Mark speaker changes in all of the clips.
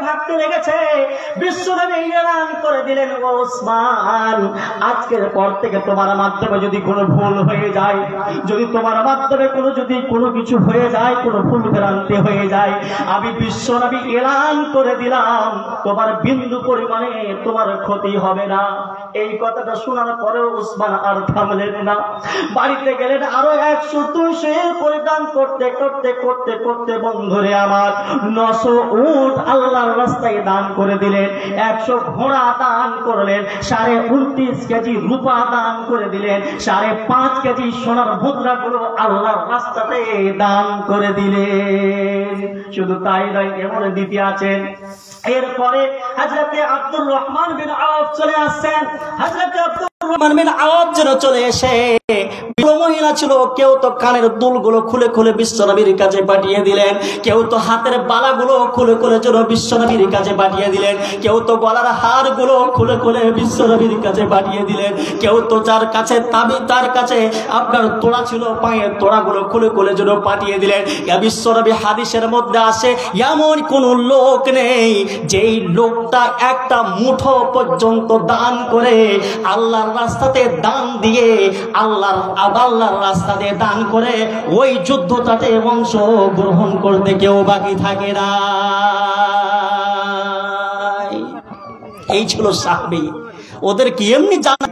Speaker 1: ঢাকতে লেগেছে। বিশ্বনবী এলান করে দিলেন, ও ওসমান, আজকের পর থেকে তোমার মাধ্যমে যদি কোনো ভুল হয়ে যায়, যদি তোমার মাধ্যমে কোনো কিছু হয়ে যায়, কোনো ভুল ভ্রান্তি হয়ে যায়, আমি বিশ্বনবী এলান করে দিলাম তোমার বিন্দু পরিমাণে তোমার ক্ষতি হবে না। এই কথাটা শোনার পরেও ওসমান আর থামলেন না। বাড়িতে গেলেন, আরো 100-200 পরিধান করতে করতে করতে করতে বন্ধুরে আমার 900 উট আল্লাহর রাস্তায় দান করে দিলেন, 100 ঘোড়া দান করলেন, 29.5 কেজি রূপা দান করে দিলেন, 5.5 কেজি সোনার মুদ্রাগুলো আল্লাহর রাস্তাতে দান করে দিলেন। শুধু তাই নয়, এমন দিতে আছেন। এরপরে হযরতে আব্দুর রহমান বিন আওফ চলে আসছেন। হযরতে আব্দুর রহমান বিন আওফ যেন চলে এসে, মহিলা ছিল, কেউ তো কানের দুলগুলো খুলে খুলে বিশ্বনবীর কাছে পাঠিয়ে দিলেন, কেউ তো হাতের বালাগুলো খুলে খুলে যেন বিশ্বনবীর কাছে পাঠিয়ে দিলেন, কেউ তো গলার হারগুলো খুলে খুলে বিশ্বনবীর কাছে পাঠিয়ে দিলেন, কেউ তো যার কাছে তার কাছে আপনার তোড়া ছিল, পায়ের তোড়াগুলো খুলে খুলে যেন পাঠিয়ে দিলেন। বিশ্বনবী হাদিসের মধ্যে আসে, এমন কোন লোক নেই যেই লোকটা একটা মুঠো পর্যন্ত দান করে আল্লাহর রাস্তাতে দান দিয়ে আল্লাহর রাস্তাতে দান করে ওই যুদ্ধটাতে অংশ গ্রহণ করতে কেউ বাকি থাকে না। এই ছিল সাহাবী। ওদের কি এমনি জানা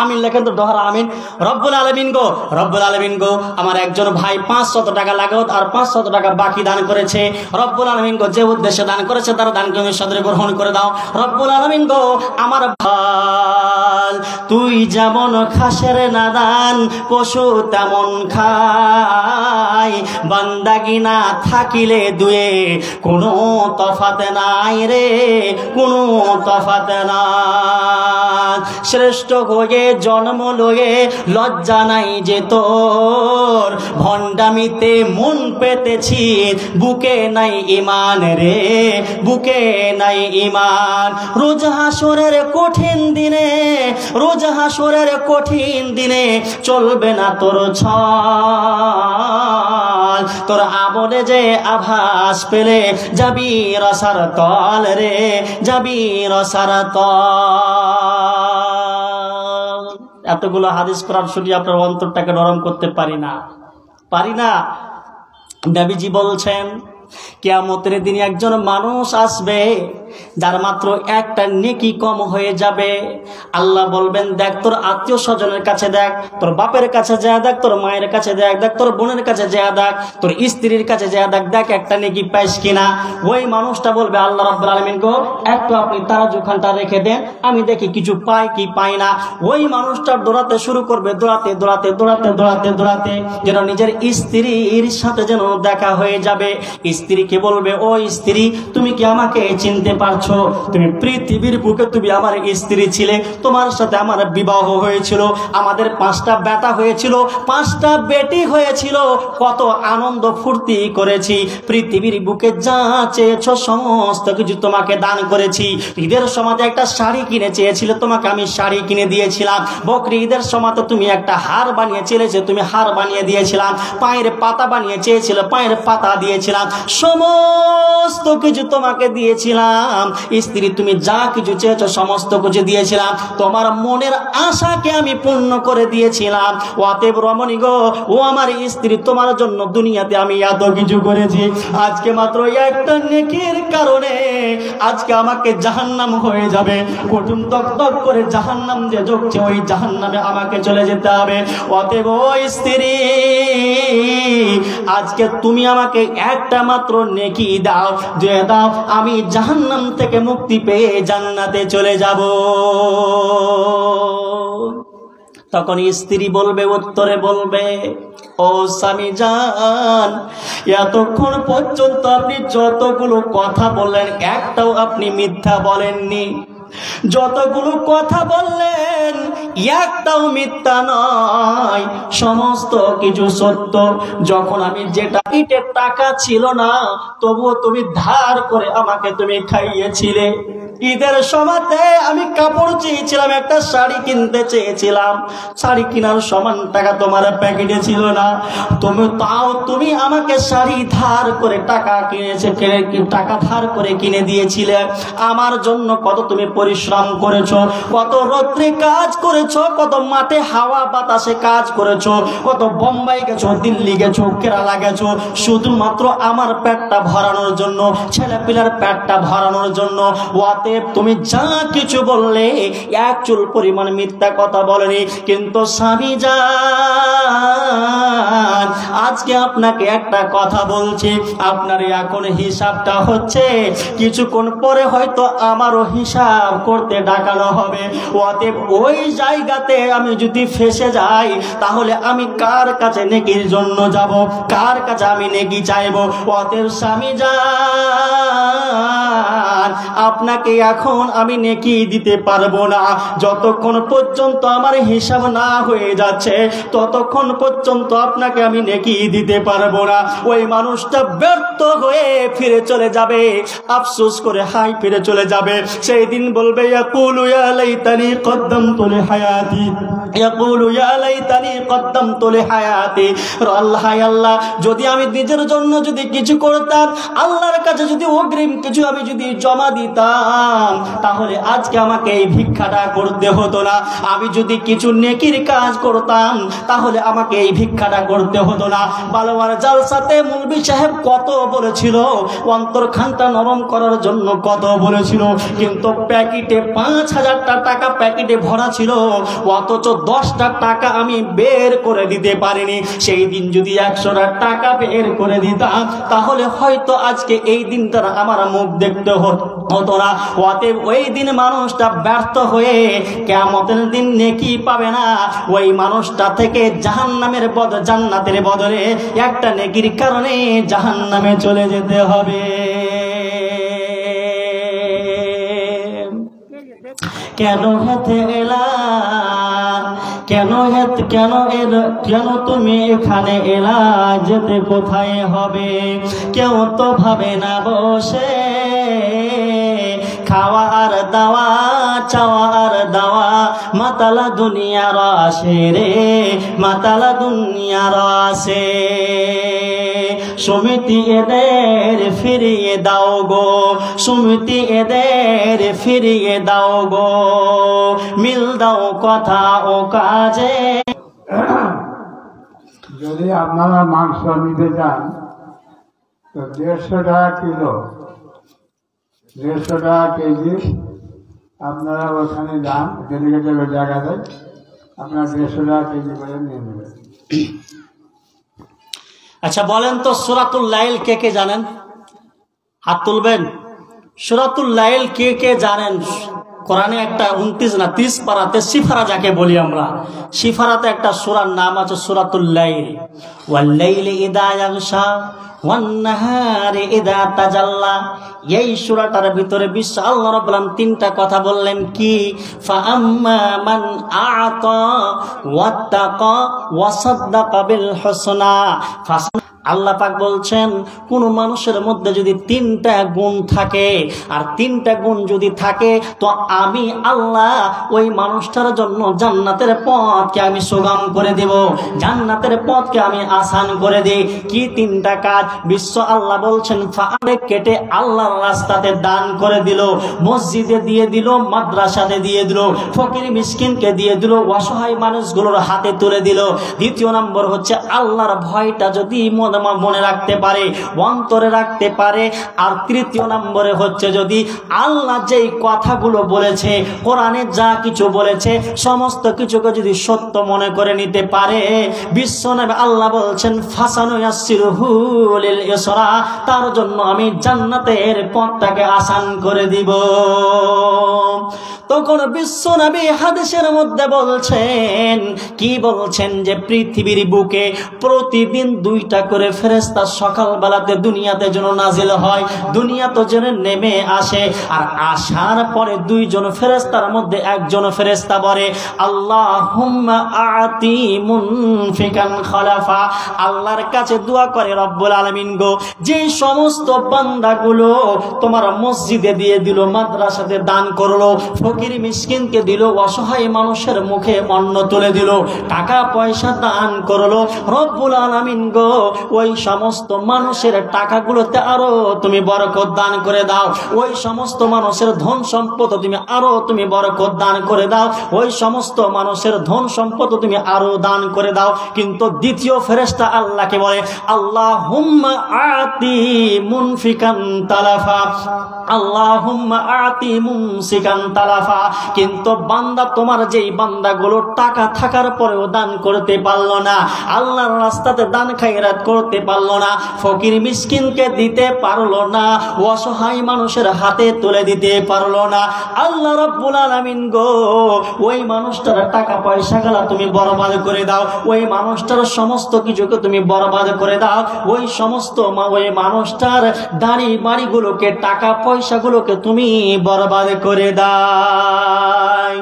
Speaker 1: আমিন লেখেন তো ডহরা আমিন। রব্বুল আলামিন গো আমার একজন ভাই 500 টাকা লাগত আর 500 টাকা বাকি দান করেছে। রব্বুল আলামিন গো যে উদ্দেশ্যে দান করেছে তার দানকে আমি সদরে গ্রহণ করে দাও। রব্বুল আলামিন গো আমার ভাই, তুই যেমন খাসের নাদান পশু তেমন খায়, বান্দাগি না থাকিলে দুয়ে কোনো তফাত নাই রে, কোনো তফাত নাই। শ্রেষ্ঠ হয়ে জন্ম লয়ে লজ্জা নাই যে তোর, ভণ্ডামিতে মন পেতেছি বুকে নাই ঈমান রে, বুকে নাই ঈমান। রোজ হাসরের কঠিন দিনে চলবে না তোর ছল, তোর আমলে যে আভাস পেলে যাবি রসার তল রে, যাবি রসার তল। এতগুলো হাদিস কোরআন শুনি আপনার অন্তরটাকে নরম করতে পারি না। নবীজি বলছেন, কিয়ামতের দিনে একজন মানুষ আসবে যার মাত্র একটা নেকি কম হয়ে যাবে। আল্লাহ বলবেন, দেখ তোর আত্মীয় স্বজনের কাছে দেখ, তোর বাপের কাছে যা দেখ, তোর মায়ের কাছে দেখ, তোর বোনের কাছে যা দেখ, তোর স্ত্রীর কাছে যা দেখ একটা নেকি পাইস কিনা। ওই মানুষটা বলবে, আল্লাহ রাব্বুল আলামিন গো একটু আপনি তারাজুখানটা রেখে দেন, আমি দেখি কিছু পাই কি পাই না। ওই মানুষটা দৌড়াতে শুরু করবে, দৌড়াতে যেন নিজের স্ত্রীর সাথে যেন দেখা হয়ে যাবে। স্ত্রীকে বলবে, ও স্ত্রী, তুমি কি আমাকে চিনতে পারছো? তুমি পৃথিবীর বুকে তুমি আমার স্ত্রী ছিলে, তোমার সাথে আমার বিবাহ হয়েছিল, আমাদের 5টা বেটা হয়েছিল, 5টা বেটি হয়েছিল, কত আনন্দ ফুর্তি করেছি, পৃথিবীর বুকে যা চেয়েছো সমস্ত কিছু তোমাকে দান করেছি। ঈদের সময় একটা শাড়ি কিনে চেয়েছিলে, তোমাকে আমি শাড়ি কিনে দিয়েছিলাম। বকরি ঈদের সময় তুমি একটা হার বানিয়ে চেয়েছিলে, তুমি হার বানিয়ে দিয়েছিলাম। পায়ের পাতা বানিয়ে চেয়েছিলে, পায়ের পাতা দিয়েছিলাম। সমস্ত কিছু তোমাকে দিয়েছিলাম। স্ত্রী, তুমি যা কিছু চেয়েছো সমস্ত কিছু দিয়েছিলাম, তোমার মনের আশাকে আমি পূর্ণ করে দিয়েছিলাম। অতএব রমণী গো, ও আমার স্ত্রী, তোমার জন্য দুনিয়াতে আমি এত কিছু করেছি, আজকে মাত্র একটা নেকির কারণে আজকে আমাকে জাহান্নাম হয়ে যাবে, কঠিন তক করে জাহান্নাম যে জ্বলছে, ওই জাহান্নামে আমাকে চলে যেতে হবে। অতএব ও স্ত্রী, আজকে তুমি আমাকে একটা মাত্র নেকি দাও, দিয়ে দাও, আমি জাহান্নাম থেকে মুক্তি পেয়ে জান্নাতে চলে যাব। তখন স্ত্রী বলবে, উত্তরে বলবে, ও স্বামী জান, এতক্ষণ পর্যন্ত আপনি যতগুলো কথা বললেন একটাও আপনি মিথ্যা বলেননি, যতগুলো কথা বললেন একটাও মিথ্যা নয়, সমস্ত কিছু সত্য। যখন আমি যেটা ইটের টাকা ছিল না, তবুও তুমি ধার করে আমাকে তুমি খাইয়েছিলে। ঈদের সময়তে আমি কাপড় চেয়েছিলাম, একটা শাড়ি কিনতে চেয়েছিলাম, শাড়ি কেনার সমান টাকা তোমার প্যাকেটে ছিল না, তুমি আমাকে শাড়ি ধার করে টাকা টাকা ধার করে কিনে দিয়েছিলে। আমার জন্য কত তুমি পরিশ্রম করেছো, কত রৌদ্রে কাজ করেছো, কত মাঠে হাওয়া বাতাসে কাজ করেছো, কত বোম্বাই গেছো, দিল্লি গেছো, কেরালা গেছো, শুধুমাত্র আমার পেটটা ভরানোর জন্য, ছেলেপিলার পেটটা ভরানোর জন্য। অতএব তুমি যা কিছু বললে এক চুল পরিমাণ মিথ্যা কথা বলেনি। কিন্তু স্বামী জান, আজকে আপনাকে একটা কথা বলছি, আপনার এখন হিসাবটা হচ্ছে, কিছুক্ষণ পরে হয়তো আমারও হিসাব করতে ডাকানো হবে। অতএব ওই জায়গাতে আমি যদি ফেসে যাই, তাহলে আমি কার কাছে নেকির জন্য যাব, কার কাছে আমি নেকি চাইব? অতএব স্বামী জান, আপনাকে এখন আমি নেকি দিতে পারবো না। যতক্ষণ পর্যন্ত আমার হিসাব না হয়ে যাচ্ছে, ততক্ষণ পর্যন্ত আপনাকে আমি নেকি দিতে পারবো না। ওই মানুষটা ব্যর্থ হয়ে ফিরে চলে যাবে, আফসোস করে হাই ফিরে চলে যাবে। সেই দিন বলবে, ইয়াকুলু ইয়া লাইতানি কদ্দামতু লিহায়াতি, ইয়াকুলু ইয়া লাইতানি কদ্দামতু লিহায়াতি। হায় আল্লাহ, যদি আমি নিজের জন্য যদি কিছু করতাম, আল্লাহর কাছে যদি অগ্রিম কিছু আমি যদি জমা দিতাম, তাহলে আজকে আমাকে এই ভিক্ষাটা করতে হতো না। আমি যদি কিছু নেকির কাজ করতাম, তাহলে আমাকে এই ভিক্ষাটা করতে হতো না। বালোয়ার জালসাতে মুলবি সাহেব কত বলেছিল, অন্তরখানটা নরম করার জন্য কত বলেছিল, কিন্তু প্যাকেটে 5,000 টাকা প্যাকেটে ভরা ছিল, অথচ 10টা টাকা আমি বের করে দিতে পারিনি। সেই দিন যদি 100টা টাকা বের করে দিতাম, তাহলে হয়তো আজকে এই দিনটা আমার মুখ দেখতে হতো না। অতএব ওই দিন মানুষটা ব্যর্থ হয়ে কিয়ামতের দিন নেকি পাবে না। ওই মানুষটা থেকে জান্নাতের বদলে একটা নেকির কারণে জাহান্নামে চলে যেতে হবে। কেন হেতে এলা, কেন তুমি এখানে এলা, যেতে কোথায় হবে কেউ তো ভাবে না বসে, খাওয়া আর দাওয়া, চাওয়া আর দাওয়া, মাতালা দুনিয়ার আসে রে, মাতালা দুনিয়ার আসে। সমিতি এদের ফিরিয়ে দাও গো, সমিতি এদের ফিরিয়ে দাও গো, মিল দাও কথা ও কাজে।
Speaker 2: যদি আপনারা মাংস নিতে চান তো 150 টাকা কিলো, 150 টাকা কেজি। আপনারা ওখানে যান, ডেলিগেটের জায়গাতে আপনার 150 টাকা কেজি করে নিয়ে নেবেন।
Speaker 1: আচ্ছা বলেন তো, সূরাতুল লাইল কে কে জানেন? হাত তুলবেন। সূরাতুল লাইল কে কে জানেন? কোরআনে একটা 29 না 30 পারাতে সিফারা যাকে বলি আমরা, সিফারাতে একটা সূরার নাম আছে সূরাতুল লাইল। ওয়াল লাইলি ইযা ইয়াগশা ওয়ান নাহারি ইযা তাজাল্লা। এই সূরাটার ভিতরে বিশ্ব আল্লাহ রাব্বুল আলামিন 3টা কথা বললেন। কি? ফাআম্মা মান আ'তা ওয়াত্তাকা ওয়া সাদ্দাকা বিল হুসনা। আল্লাহ পাক বলছেন, কোন মানুষের মধ্যে যদি 3টা গুণ থাকে, আর 3টা গুণ যদি থাকে, তো আমি আল্লাহ ওই মানুষটার জন্য জান্নাতের পথকে আমি সুগম করে দেব, জান্নাতের পথকে আমি আসান করে দেই। কি 3টা কাজ? বিশ্ব আল্লাহ বলছেন, ফাড়ে কেটে আল্লাহর রাস্তাতে দান করে দিল, মসজিদে দিয়ে দিল, মাদ্রাসাতে দিয়ে দিল, ফকির মিসকিনকে দিয়ে দিল, অসহায় মানুষগুলোর হাতে তুলে দিল। দ্বিতীয় নম্বর হচ্ছে আল্লাহর ভয়টা যদি মনে রাখতে পারে, অন্তরে রাখতে পারে। আর তৃতীয় নম্বরে হচ্ছে যদি আল্লাহ যেই কথাগুলো বলেছে, কোরআনে যা কিছু বলেছে, সমস্ত কিছুকে যদি সত্য মনে করে নিতে পারে, বিশ্বনবী আল্লাহ বলছেন ফাসানুয়াসসিরহু লিল ইসরা, তার জন্য আমি জান্নাতের পথটাকে আসান করে দিব। তখন বিশ্বনবী হাদিসের মধ্যে বলছেন, কি বলছেন? যে পৃথিবীর বুকে প্রতিদিন 2টা করে ফেরেশতা সকালবেলাতে দুনিয়াতে যেন নাজিল হয়, দুনিয়াতে যেন নেমে আসে। আর আসার পরে 2 জন ফেরেশতার মধ্যে একজন ফেরেশতা বলে, আল্লাহুম্মা আতি মুনফিকান খলাফা। আল্লাহর কাছে দোয়া করে রব্বুল আলামিন আলামিন গো, যে সমস্ত বান্দাগুলো তোমার মসজিদে দিয়ে দিল, মাদ্রাসাতে দান করলো, ফকির মিসকিনকে দিল, অসহায় মানুষের মুখে অন্ন তুলে দিল, টাকা পয়সা দান করলো, রব্বুল আলামিন গো ওই সমস্ত মানুষের টাকাগুলোতে আরো তুমি বরকত দান করে দাও, ওই সমস্ত মানুষের ধন সম্পদ তুমি আরো তুমি বরকত দান করে দাও, ওই সমস্ত মানুষের ধন সম্পদ তুমি আরো দান করে দাও। কিন্তু দ্বিতীয় ফেরেশতা আল্লাহকে বলে আল্লাহুম্মা আতি মুনফিকান তালাফা, আল্লাহুম্মা আতি মুমসিকান তালাফা। কিন্তু বান্দা তোমার যেই বান্দাগুলো টাকা থাকার পরেও দান করতে পারলো না, আল্লাহর রাস্তাতে দান খায়রাত করতে পারলো না, ফকির মিসকিনকে দিতে পারলো না, অসহায় মানুষের হাতে তুলে দিতে পারলো না, আল্লাহ রাব্বুল আলামিন গো ওই মানুষটার টাকা পয়সা গুলা তুমি বরবাদ করে দাও, ওই মানুষটার সমস্ত কিছুকে তুমি বরবাদ করে দাও, ওই সমস্ত ওই মানুষটার দাড়ি বাড়িগুলোকে টাকা পয়সাগুলোকে তুমি বরবাদ করে দাও।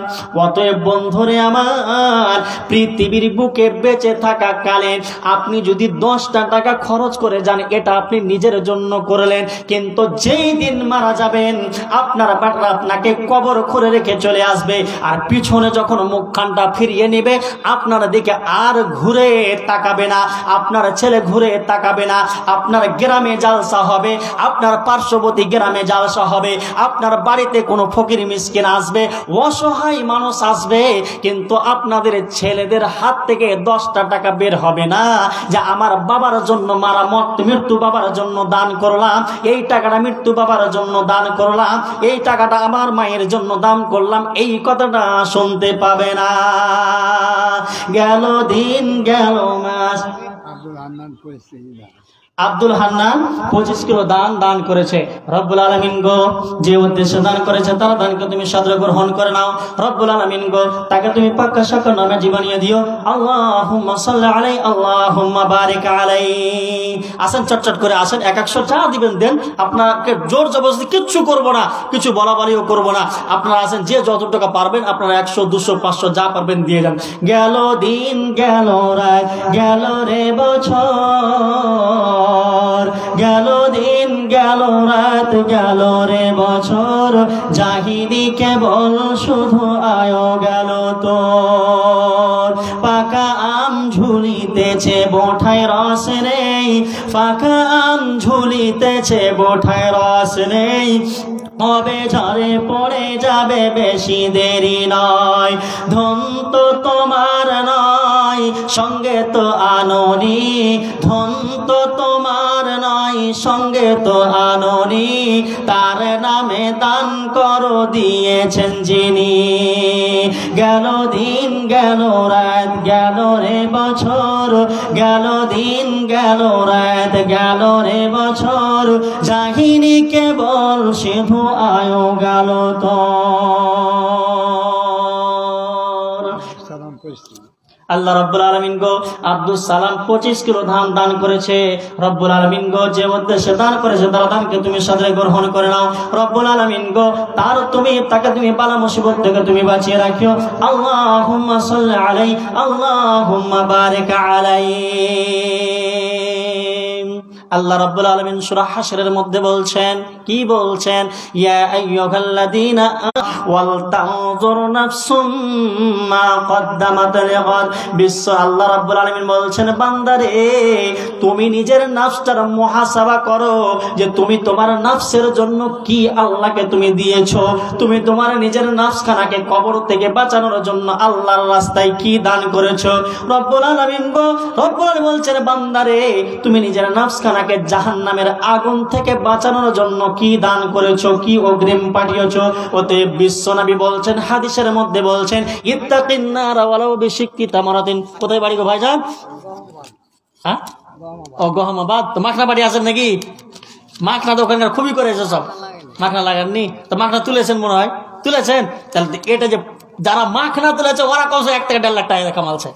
Speaker 1: অতএব বন্ধুরে আমার, পৃথিবীর বুকে বেঁচে থাকা কালে আপনি যদি 10টা টাকা খরচ করে যান, এটা আপনি নিজের জন্য করলেন, কিন্তু যেই দিন মারা যাবেন আপনার বাটরা আপনাকে কবর করে রেখে চলে আসবে, আর পিছনে যখন মুখখানটা ফিরিয়ে নেবে আপনার দিকে আর ঘুরে তাকাবে না, আপনার ছেলে ঘুরে তাকাবে না, আপনার গ্রামে জালসা হবে, আপনার পার্শ্ববর্তী গ্রামে জালসা হবে, আপনার বাড়িতে কোনো ফকির মিসকিন আসবে, অসহায় মানুষ আসবে, কিন্তু আপনাদের ছেলেদের হাত থেকে 10টা টাকা বের হবে না যে আমার বাবার জন্য মারা মৃত্যু বাবার জন্য দান করলাম, এই টাকাটা মৃত্যু বাবার জন্য দান করলাম, এই টাকাটা আমার মায়ের জন্য দান করলাম, এই কথাটা শুনতে পাবে না। গেল দিন গেল মাস। আব্দুল হান্নান 25 কিলো দান করেছে। রব্বুল আলামিন গো যে উদ্দেশ্যে দান করেছে তার দানকে তুমি সাদরে গ্রহণ করে নাও। রব্বুল আলামিন গো তাকে তুমি পাক্কা সাকার নামে জীবনিয়ে দিও। আল্লাহুম্মা সাল্লি আলাইহি, আল্লাহুম্মা বারিক আলাইহি। আসেন চটচট করে আসেন, 100 যা দিবেন দেন, আপনাকে জোর জবরদস্তি কিচ্ছু করব না, কিছু বলাবলিও করব না। আপনারা আসেন, যে যত টাকা পারবেন আপনারা 100 200 500 যা পারবেন দিয়ে যান। গেল দিন গেল রাত গেল রে বছর, গেল দিন গেল রাত গেল রে বছর, জাহিদি কেবল শুধু আয়ো গেল তোর। পাকা আম ঝুলিতেছে বোঠায় রস নেই, পাকা আম ঝুলিতেছে বোঠায় রস নেই, হবে ঝরে পড়ে যাবে বেশি দেরি নয়। ধন তো তোমার নয় সঙ্গে তো আননি, ধন তো তোমার নয় সঙ্গে তো আননি, তার নামে দান করো দিয়েছেন যিনি। গেল দিন গেল রাত গেল রে বছর, গেল দিন গেল রাত গেল রে বছর, জাহিনি কেবল শুধু আয়ো গেল তোর। আল্লাহ রাব্বুল আলামিন গো আব্দুল সালাম 25 কিলো দান করেছে। রব্বুল আলামিন গো যে উদ্দেশ্যে দান করেছে তার দানকে তুমি সাদরে গ্রহণ করে নাও। রব্বুল আলামিন গো তাকে তুমি বালা মুসিবত থেকে তুমি বাঁচিয়ে রাখিও। আল্লাহুম্মা সাল্লি আলাইহি, আল্লাহুম্মা বারিক আলাইহি। আল্লাহ রাব্বুল আলামিন সূরা হাশরের মধ্যে বলছেন, কি বলছেন? ইয়া আইয়ুহাল্লাযীনা ওয়াল তানজুর নাফসুম মা কদ্দামাত লিগাদ। আল্লাহ রাব্বুল আলামিন বলছেন, বান্দারে তুমি নিজের নাফসটার মুহাসাবা করো যে তুমি তোমার নাফসের জন্য কি আল্লাহকে তুমি দিয়েছো, তুমি তোমার নিজের নাফসখানাকে কবর থেকে বাঁচানোর জন্য আল্লাহর রাস্তায় কি দান করেছো। রব্বুল আলামিন বলছেন, বান্দারে তুমি নিজের নাফসখানা জাহান্নামের আগুন থেকে বাঁচানোর জন্য কি দান করেছো, কি অগ্রিম পাঠিয়েছো। অতএব বিশ্বনবী বলছেন, হাদিসের মধ্যে বলছেন, ইত্তাকিন নার ওয়ালাউ বিশিক্কি তামারাতিন। কোথায় বাড়ি গো ভাইজান? হ্যাঁ, ও গহমাবাদ। তো মাখনা বাড়ি আছেন নাকি? মাখনা তো ওখানকার খুবই করেছে, সব মাখনা লাগাননি তো, মাখনা তুলেছেন মনে হয়, তুলেছেন। তাহলে এটা যে যারা মাখনা তুলেছে ওরা কত 1 থেকে 1.5 লাখ টাকা কামালছে।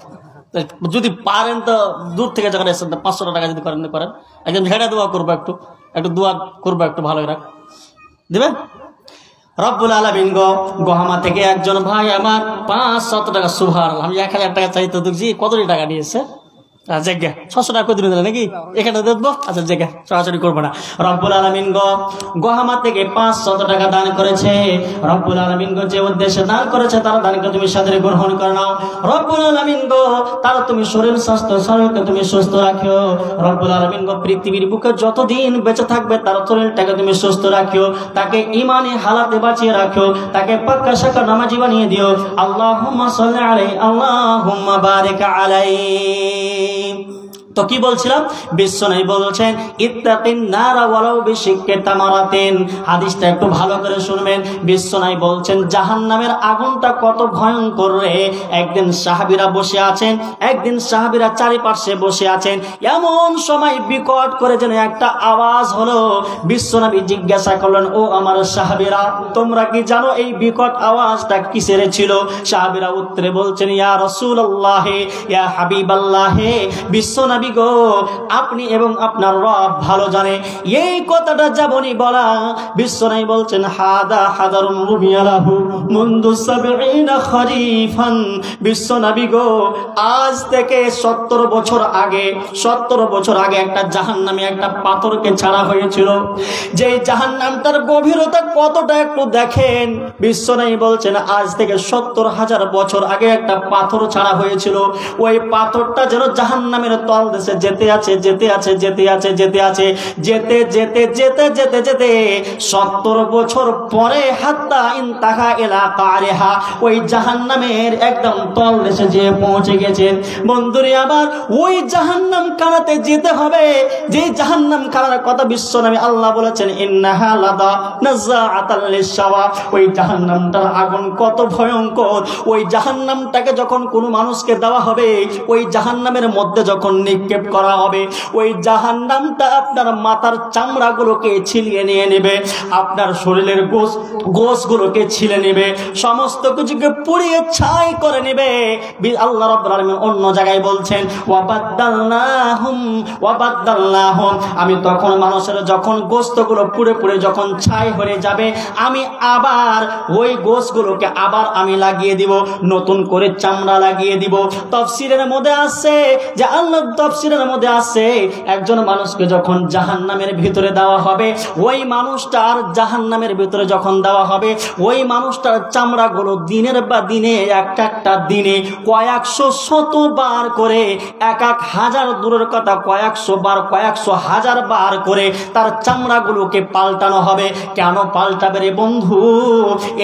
Speaker 1: যদি পারেন তো দূর থেকে যখন এসেছেন 500 টাকা যদি করেন একদম ঝেড়ে দোয়া করবো, একটু দোয়া করবো, একটু ভালো রাখ দিবেন। রব্বুল আলামিন গো গোহামা থেকে একজন ভাই আমার 500 টাকা, সুবহানাল্লাহ, আমি 1000 টাকা চাইতে দেখছি কতটি টাকা নিয়েছে, জায়গা 600 টাকা করে দিলেন নাকি এখানে দেখবো। আচ্ছা জায়গা সরাসরি করবো না। রব্বুল আলামিন গহামা থেকে 500 টাকা দান করেছে। রব্বুল আলামিন যে উদ্দেশ্যে দান করেছে তার দানকে তুমি সাথে গ্রহণ করে নাও। রব্বুল আলামিন তার তুমি শরীর স্বাস্থ্য শরীরকে তুমি সুস্থ রাখিও। রব্বুল আলামিন পৃথিবীর বুকে যতদিন বেঁচে থাকবে তার শরীরটাকে তুমি সুস্থ রাখিও, তাকে ইমানে হালাতে বাঁচিয়ে রাখিও, তাকে পাক্কা শাকা নামাজি বানিয়ে দিও। আল্লাহুম্মা সাল্লি আলাইহি আল্লাহুম্মা বারিক আলাইহি। তো কি বলছিলাম, বিশ্বনবী বলছেন ইত্তাকিন নারা ওয়ালাউ বিশিক্কি তামারাতিন। হাদিসটা একটু ভালো করে শুনবেন। বিশ্বনবী বলছেন জাহান্নামের আগুনটা কত ভয়ঙ্কর রে। একদিন সাহাবীরা বসে আছেন, একদিন সাহাবীরা চারিপাশে বসে আছেন, এমন সময় বিকট করে যেন একটা আওয়াজ হলো। বিশ্বনবী জিজ্ঞাসা করলেন, ও আমার সাহাবীরা তোমরা কি জানো এই বিকট আওয়াজটা কিসের ছিল? সাহাবীরা উত্তরে বলছেন ইয়া রাসূলুল্লাহ ইয়া হাবিবাল্লাহ, বিশ্বনবী গো আপনি এবং আপনার রব ভালো জানে। এই কথাটা যাবনি বলা, বিশ্বনবী বলছেন হাদা হাদারুন রুমিয়ালাহু মুনদু 70 খরিফান। বিশ্বনবী গো আজ থেকে 70 বছর আগে একটা জাহান্নামে একটা পাথরকে ছাড়া হয়েছিল। যে জাহান্নামটার গভীরতা কতটা একটু দেখেন। বিশ্বনবী বলছেন আজ থেকে 70,000 বছর আগে একটা পাথর ছাড়া হয়েছিল। ওই পাথরটা যেন জাহান্নামের তল দেশে যেতে আছে 70 বছর পরে হাত্তা ইনতাহা ইলা কারিহা, ওই জাহান্নামের একদম তল দেশে যে পৌঁছে গেছে। বন্ধুরে আবার ওই জাহান্নাম খানাতে যেতে হবে, যে জাহান্নাম খানার কথা বিশ্বনবী আল্লাহ বলেছেন ইন্নাহা লাদা নাযাআতাল লিশাওয়া। ওই জাহান্নামটার আগুন কত ভয়ঙ্কর। ওই জাহান্নামটাকে যখন কোনো মানুষকে দেওয়া হবে, ওই জাহান্নামের মধ্যে যখন নিক্ষেপ করা হবে, ওই জাহান্নামটা আপনার মাথার চামড়াগুলোকে ছিলিয়ে নিয়ে নেবে, আপনার শরীরের গোশগুলোকে ছিলে নেবে, সমস্ত কিছুকে পুড়িয়ে ছাই করে নেবে। আল্লাহ রাব্বুল আলামিন অন্য জায়গায় বলছেন ওয়াবাদদালনাহুম, আমি তখন মানুষের যখন গোশতগুলো পুড়ে পুড়ে যখন ছাই হয়ে যাবে, আমি আবার ওই গোশগুলোকে আবার আমি লাগিয়ে দিব, নতুন করে চামড়া লাগিয়ে দিব। তাফসীরের মধ্যে আছে যে তাফসীরের মধ্যে আছে একজন মানুষকে যখন জাহান্নামের ভিতরে দেওয়া হবে, ওই মানুষটার জাহান্নামের ভিতরে যখন দেওয়া হবে, ওই মানুষটার চামড়াগুলো দিনের বা দিনে একটা দিনে কয়েকশো শতবার করে, এক হাজার দূরের কথা কয়েকশো হাজার বার করে তার চামড়াগুলোকে পাল্টানো হবে। কেন পাল্টাবে রে বন্ধু?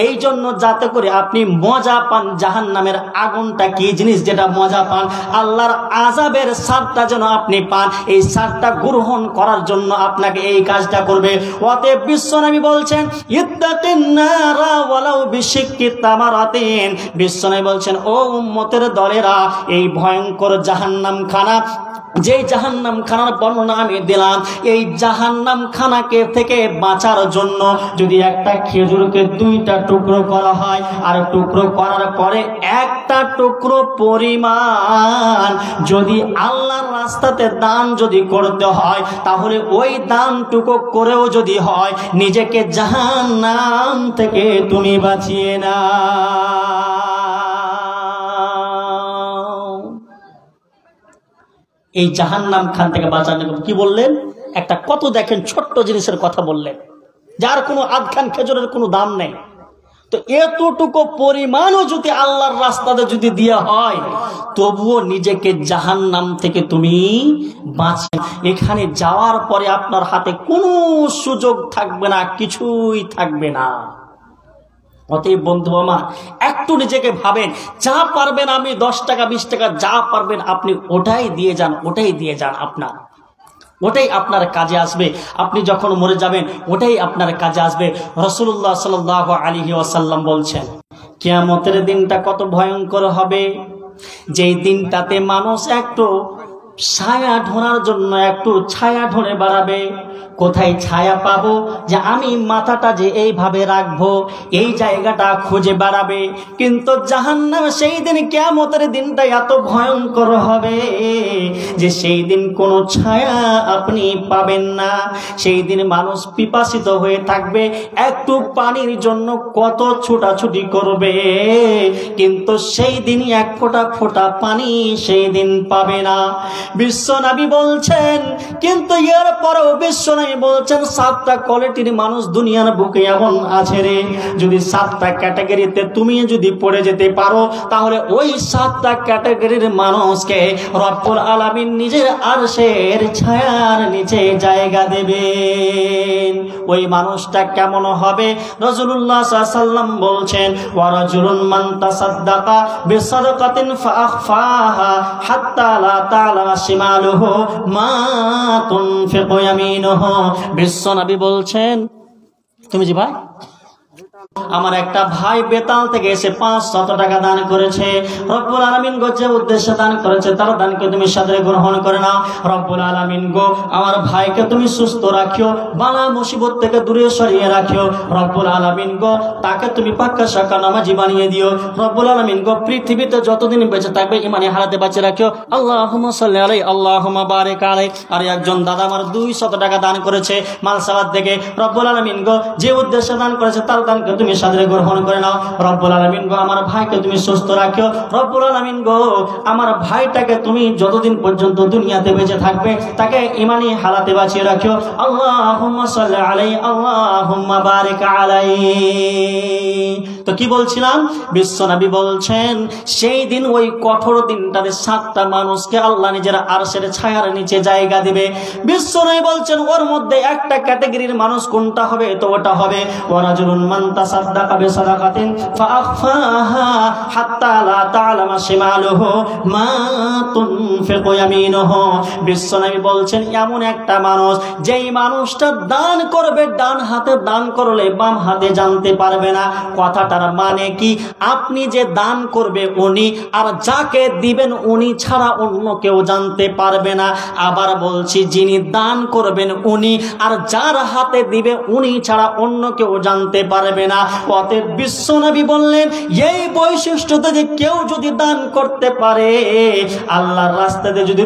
Speaker 1: এই জন্য যাতে করে আপনি মজা পান। জাহান্নামের আগুনটা কি জিনিস যেটা মজা পান, আল্লাহর আযাবের স্বাদটা যেন আপনি পান, এই স্বাদটা গ্রহণ করার জন্য আপনাকে এই কাজটা করবে। অতএব বিশ্বনবী বলছেন ইত্তাকিন নারা ওয়ালাউ বিশিক্কি তামারাতিন। বিশ্বনবী বলছেন ও উম্মতের দলেরা, এই ভয়ঙ্কর জাহান্নাম খানা, যে জাহান্নাম খানার বর্ণনা আমি দিলাম, এই জাহান্নাম খানাকে থেকে বাঁচার জন্য যদি একটা খেজুরকে 2টা টুকরো করা হয়, আর টুকরো করার পরে একটা টুকরো পরিমাণ যদি আল্লাহর রাস্তাতে দান যদি করতে হয়, তাহলে ওই দানটুকু করেও যদি হয়, নিজেকে জাহান্নাম থেকে তুমি বাঁচিয়ে না। এই জাহান্নাম খান থেকে বাঁচানো কি বললেন? একটা কত দেখেন ছোট্ট জিনিসের কথা বললেন, যার কোনো আধখান খেজুরের কোনো দাম নেই। তো এতটুকু পরিমাণও যদি আল্লাহর রাস্তাতে যদি দেওয়া হয়, তবুও নিজেকে জাহান্নাম থেকে তুমি বাঁচবে। এখানে যাওয়ার পরে আপনার হাতে কোনো সুযোগ থাকবে না, কিছুই থাকবে না। অতএব বন্ধু আমার, একটু নিজেকে ভাবেন, যা পারবেন আমি 10 টাকা 20 টাকা যা পারবেন আপনি ওটাই দিয়ে যান, ওটাই আপনার কাজে আসবে। আপনি যখন মরে যাবেন ওটাই আপনার কাজে আসবে। রাসূলুল্লাহ সাল্লাল্লাহু আলাইহি ওয়াসাল্লাম বলছেন কিয়ামতের দিনটা কত ভয়ঙ্কর হবে, যেই দিনটাতে মানুষ একটু ছায়া ঢোনার জন্য একটু ছায়া ঢোনে বেড়াবে। কোথায় ছায়া পাবো, যে আমি মাথাটা যে এইভাবে রাখবো, এই জায়গাটা খুঁজে বেড়াবে। কিন্তু জাহান্নাম সেই দিন, কিয়ামতের দিনটা এত ভয়ঙ্কর হবে যে সেই দিন কোনো ছায়া আপনি পাবেন না। সেই দিন মানুষ পিপাসিত হয়ে থাকবে, একটু পানির জন্য কত ছোটাছুটি করবে, কিন্তু সেই দিন এক ফোঁটা পানি সেই দিন পাবে না। বিশ্বনবী বলছেন, কিন্তু এর পরেও বিশ্বনবী বলছেন 7টা কোয়ালিটির মানুষ দুনিয়ার বুকে এমন আছে রে, যদি 7টা ক্যাটাগরিতে তুমি যদি পড়ে যেতে পারো তাহলে ওই 7টা ক্যাটাগরির মানুষকে রব্বুল আলামিন নিজের আরশের ছায়ার নিচে জায়গা দেবেন। ওই মানুষটা কেমন হবে? রাসূলুল্লাহ সাল্লাল্লাহু আলাইহি ওয়াসাল্লাম বলছেন, ওয়া রাজুলুন মান তাসাদদাকা বিসাদাকাতিন ফাআখফাহা হাত্তা লা তা'লামা শিমালুহু মা তুনফিকু ইয়ামিনুহু। বিশ্বনবী বলছেন, তুমি জি ভাই, আমার একটা ভাই বেতাল থেকে এসে 500 টাকা দান করেছে। রব্বুল আলামিন গো যে উদ্দেশ্যে দান করেছে তার দানকে তুমি সাদরে গ্রহণ করে নাও। রব্বুল আলামিন গো আমার ভাইকে তুমি সুস্থ রাখিও, বালা মুসিবত থেকে দূরে সরিয়ে রাখিও। রব্বুল আলামিন গো তাকে তুমি পাক্কা শাকা নামাজি বানিয়ে দিও। রব্বুল আলামিন গো পৃথিবীতে যতদিন বেঁচে থাকবে ইমানে হালাতে বাঁচিয়ে রাখিও। আল্লাহুম্মা সাল্লি আলাইহি আল্লাহুম্মা বারিক আলাইহি। আর একজন দাদা আমার 200 টাকা দান করেছে মালসাবাদ থেকে। রব্বুল আলামিন গো যে উদ্দেশ্যে দান করেছে তার দানকে তুমি সাদরে গ্রহণ করে নাও। রব্বুল আলামিন গো আমার ভাইকে তুমি সুস্থ রাখিও। রব্বুল আলামিন গো আমার ভাইটাকে তুমি যতদিন পর্যন্ত দুনিয়াতে বেঁচে থাকবে তাকে ঈমানি হালাতে বাঁচিয়ে রাখিও। আল্লাহুম্মা সাল্লি আলাইহি আল্লাহুম্মা বারিক আলাইহি। তো কি বলছিলাম? বিশ্বনবী বলছেন সেই দিন ওই কঠোর দিনটাতে 7টা মানুষকে আল্লাহ নিজের আরশের ছায়ার নিচে জায়গা দিবে। বিশ্বনবী বলছেন ওর মধ্যে একটা ক্যাটাগরির মানুষ কোনটা হবে? তো ওটা হবে ওয়া রাজুলুন মান তাসাদদাকা বিসাদাকাতিন ফাআখফাহা হাত্তা লা তা'লামা শিমালুহু মা তুনফিকু ইয়ামিনুহু। বিশ্বনবী বলছেন এমন একটা মানুষ যেই মানুষটা দান করবে ডান হাতে, দান করলে বাম হাতে জানতে পারবে না। কথাটার মানে কি? আপনি যে দান করবে উনি, আর যাকে দিবেন উনি ছাড়া অন্য কেউ জানতে পারবে না। আবার বলছি, যিনি দান করবেন উনি, আর যার হাতে দিবে উনি ছাড়া অন্য কেউ জানতে পারবে না। অতএব বিশ্বনবী বললেন এই বৈশিষ্ট্যতে যে কেউ যদি দান করতে পারে, আল্লাহর রাস্তাতে যদি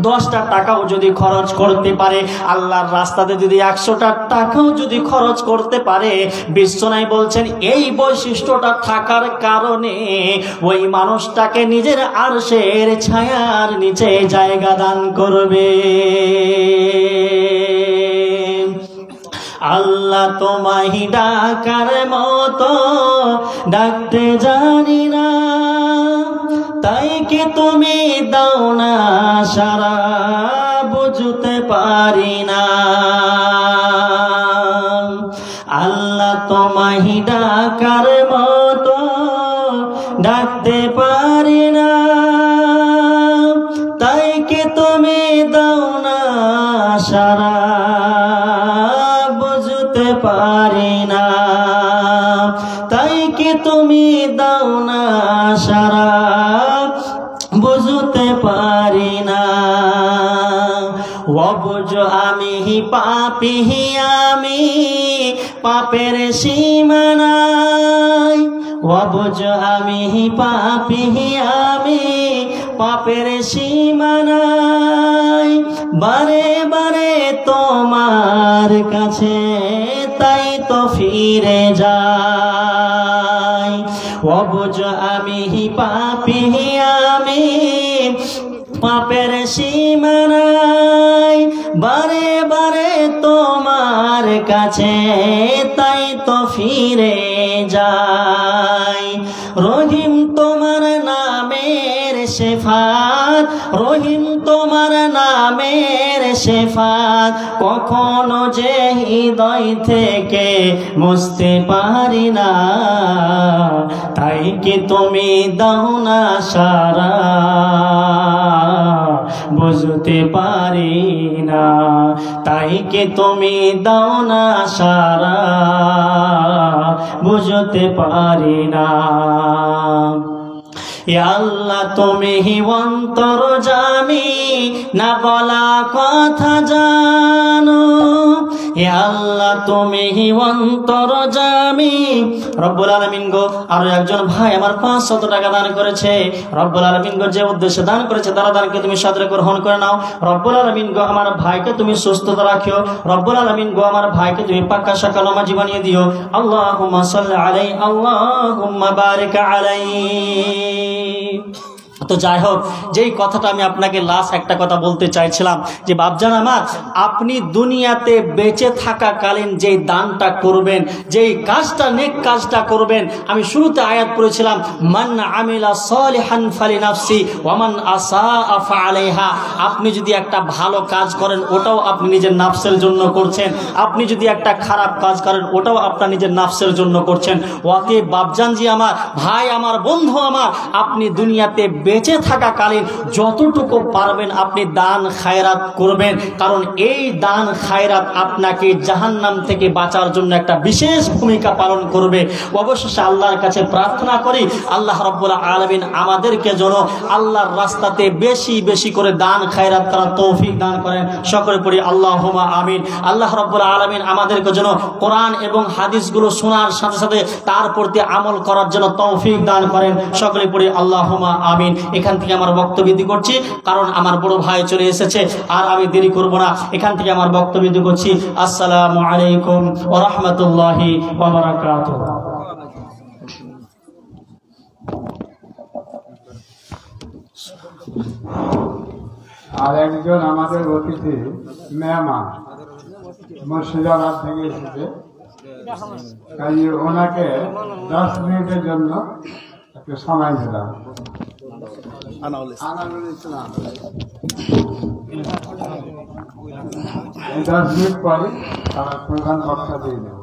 Speaker 1: 10টা টাকাও যদি খরচ করতে পারে, আল্লাহর রাস্তাতে যদি 100টা টাকাও যদি খরচ করতে পারে, বিশ্বনবী বলছেন এই বৈশিষ্ট্যটা থাকার কারণে ওই মানুষটাকে নিজের আরশের ছায়ার নিচে জায়গা দান করবে। আল্লাহ তোমায় ডাকার মতো ডাকতে জানি না, তাই কি তুমি দাও না সারা বুঝতে পারি না। আল্লাহ তোমায় ডাকার মতো ডাকতে পারি না, তাই কি তুমি দাও না সারা বুঝতে পারি না, তাই কি তুমি দাও না সারা বুঝতে পারি না। অবুঝ আমি পাপী, আমি পাপের সীমানাই। অবুঝ আমি পাপী, আমি পাপের সীমানাই। বারে বারে তোমার কাছে তাই তো ফিরে যাই। অবুঝ আমি পাপী, আমি পাপের সীমানাই। বারে বারে তোমার কাছে তাই তো ফিরে যাই। রহিম তোমার নামের শেফাত, রহিম তোমার নামের শেফাত কখনো যে হৃদয় থেকে মুছতে পারি না, তাই কি তুমি দাও না সারা বুঝতে পারি না, তাই কি তুমি দাও না সারা বুঝতে পারি না। আল্লাহ তুমি অন্তর্যামী, না বলা কথা জানো। আল্লাহ তুমি অন্তর্যামী। রব্বুল আলামিন গো আরো একজন ভাই আমার 500 টাকা দান করেছে। রব্বুল আলামিন গো যে উদ্দেশ্যে দান করেছে তার দানকে তুমি সাদরে গ্রহণ করে নাও। রব্বুল আলামিন গো আমার ভাইকে তুমি সুস্থতা রাখিও। রব্বুল আলামিন গো আমার ভাইকে তুমি পাক্কা শাকা নামাজি বানিয়ে দিও। আল্লাহুম্মা সাল্লি আলাইহি আল্লাহুম্মা বারিক আলাইহি। তো যাই হোক, যেই কথাটা আমি আপনাকে লাস্ট একটা কথা বলতে চাইছিলাম যে বাপজান আমার, আপনি দুনিয়াতে বেঁচে থাকাকালীন যেই দানটা করবেন, যেই কাজটা নেক কাজটা করবেন, আমি শুরুতে আয়াত পড়েছিলাম, মান আমিলা সালিহান ফালিনাফসি ওয়া মান আসাআ ফাআলাইহা। আপনি যদি একটা ভালো কাজ করেন ওটাও আপনি নিজের নাফসের জন্য করছেন, আপনি যদি একটা খারাপ কাজ করেন ওটাও আপনার নিজের নাফসের জন্য করছেন। অতএব বাপজানজি আমার, ভাই আমার, বন্ধু আমার, আপনি দুনিয়াতে বেঁচে থাকাকালীন যতটুকু পারবেন আপনি দান খায়রাত করবেন, কারণ এই দান খায়রাত আপনাকে জাহান্নাম থেকে বাঁচার জন্য একটা বিশেষ ভূমিকা পালন করবে। অবশেষে আল্লাহর কাছে প্রার্থনা করি, আল্লাহ রাব্বুল আলামিন আমাদেরকে যেন আল্লাহর রাস্তাতে বেশি বেশি করে দান খায়রাত করার তৌফিক দান করেন। সকলে পড়ি আল্লাহুম্মা আমিন। আল্লাহ রাব্বুল আলামিন আমাদেরকে যেন কোরআন এবং হাদিসগুলো শোনার সাথে সাথে তার প্রতি আমল করার জন্য তৌফিক দান করেন। সকলে পড়ি আল্লাহুম্মা আমিন। এখান থেকে আমার বক্তব্য দিতে করছি, কারণ আমার বড় ভাই চলে এসেছে, আর আমি দেরি করব না। এখান থেকে আমার বক্তব্য দিতে করছি। আসসালামু আলাইকুম ওয়া রাহমাতুল্লাহি ওয়া বারাকাতুহু।
Speaker 2: আর একজন আমাদের অতিথি মেহমান মুর্শিদাবাদ থেকে এসেছে, কাজে ওনাকে 10 মিনিটের জন্য একটু সময় দিলাম। আনারুল ইসলাম 10 মিনিট পরে তারা প্রধান বক্তা দিয়ে দেব।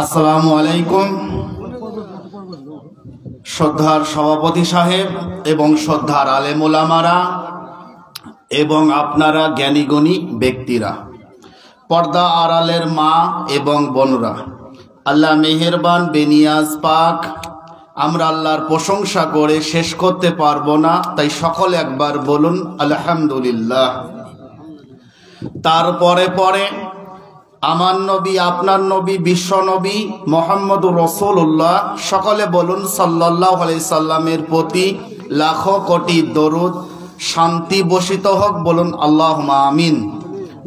Speaker 3: আসসালামু আলাইকুম। শ্রদ্ধার সভাপতি সাহেব এবং শ্রদ্ধার আলেম ওলামারা এবং আপনারা জ্ঞানীগুণী ব্যক্তিরা, পর্দা আড়ালের মা এবং বোনরা, আল্লাহ মেহেরবান বেনিয়াজ পাক, আমরা আল্লাহর প্রশংসা করে শেষ করতে পারবো না, তাই সকলে একবার বলুন আলহামদুলিল্লাহ। তারপরে পরে আমার নবী, আপনার নবী, বিশ্ব নবী মুহাম্মদুর রাসূলুল্লাহ, সকলে বলুন সাল্লাল্লাহু আলাইহি সাল্লামের প্রতি লাখো কোটি দরুদ শান্তি বর্ষিত হোক। বলুন আল্লাহুম্মা আমিন।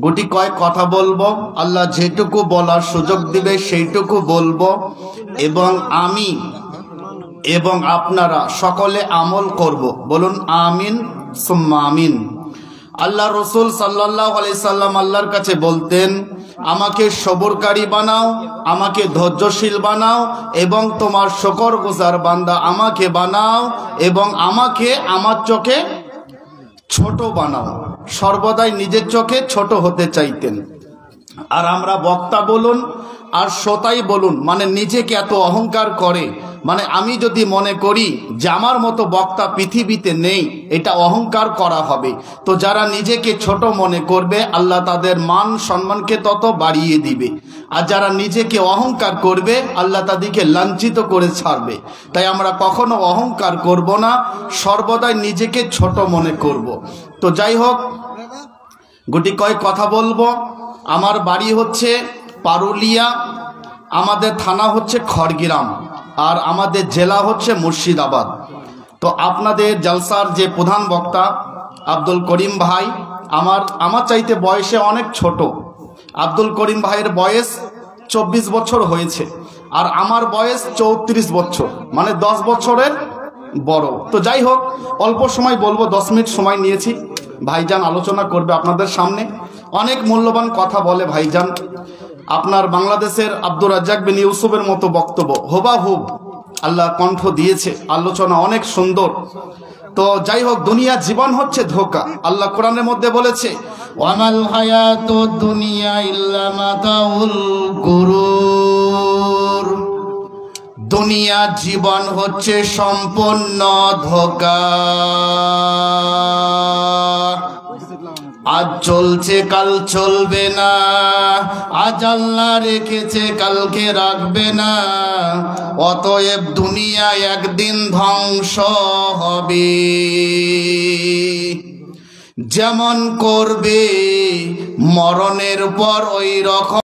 Speaker 3: গুটি কয়েক কথা বলবো, আল্লাহ যেটুকু বলার সুযোগ দিবে সেইটুকু বলবো, এবং আমি এবং আপনারা সকলে আমল করব। বলুন আমিন সুম্মা আমিন। আল্লাহ রসুল সাল্লাল্লাহু আলাইহি সাল্লাম আল্লাহর কাছে বলতেন, আমাকে সবরকারী বানাও, আমাকে ধৈর্যশীল বানাও, এবং তোমার শুকরগুজার বান্দা আমাকে বানাও, এবং আমাকে আমার চোখে ছোট বানাও। সর্বদাই নিজের চোখে ছোট হতে চাইতেন। আর আমরা বক্তা বলুন আর শ্রোতাই বলুন, মানে নিজেকে এত অহংকার করে, মানে আমি যদি মনে করি যে আমার মতো বক্তা পৃথিবীতে নেই, এটা অহংকার করা হবে। তো যারা নিজেকে ছোট মনে করবে আল্লাহ তাদের মান সম্মানকে তত বাড়িয়ে দিবে, আর যারা নিজেকে অহংকার করবে আল্লাহ তাদেরকে লাঞ্ছিত করে ছাড়বে। তাই আমরা কখনো অহংকার করব না, সর্বদাই নিজেকে ছোট মনে করব। তো যাই হোক, গুটি কয়েক কথা বলবো। আমার বাড়ি হচ্ছে পারুলিয়া, আমাদের থানা হচ্ছে খড়গ্রাম, আর আমাদের জেলা হচ্ছে মুর্শিদাবাদ। তো আপনাদের জলসার যে প্রধান বক্তা আব্দুল করিম ভাই, আমার চাইতে বয়সে অনেক ছোট। আব্দুল করিম ভাইয়ের বয়স 24 বছর হয়েছে, আর আমার বয়স 34 বছর, মানে 10 বছরের বড়। তো যাই হোক, অল্প সময় বলবো, 10 মিনিট সময় নিয়েছি। ভাইজান আলোচনা করবে আপনাদের সামনে, অনেক মূল্যবান কথা বলে ভাইজান। আপনার বাংলাদেশের আব্দুর রাজ্জাক বিন ইউসুফের মতো বক্তব্য হুবাহুব আল্লাহ কণ্ঠ দিয়েছে, আলোচনা অনেক সুন্দর। তো যাই হোক, দুনিয়া জীবন হচ্ছে ধোঁকা। আল্লাহ কোরআনের মধ্যে বলেছে, ওয়ামাল হায়াতুদ দুনিয়া ইল্লা মাতাউল গুরুর। দুনিয়া জীবন হচ্ছে সম্পূর্ণ ধোঁকা। আজ চলছে কাল চলবে না, আজ আল্লাহ রেখেছে কালকে রাখবে না। অতএব দুনিয়া একদিন ধ্বংস হবে। যেমন করবে মরণের পর ওই রকম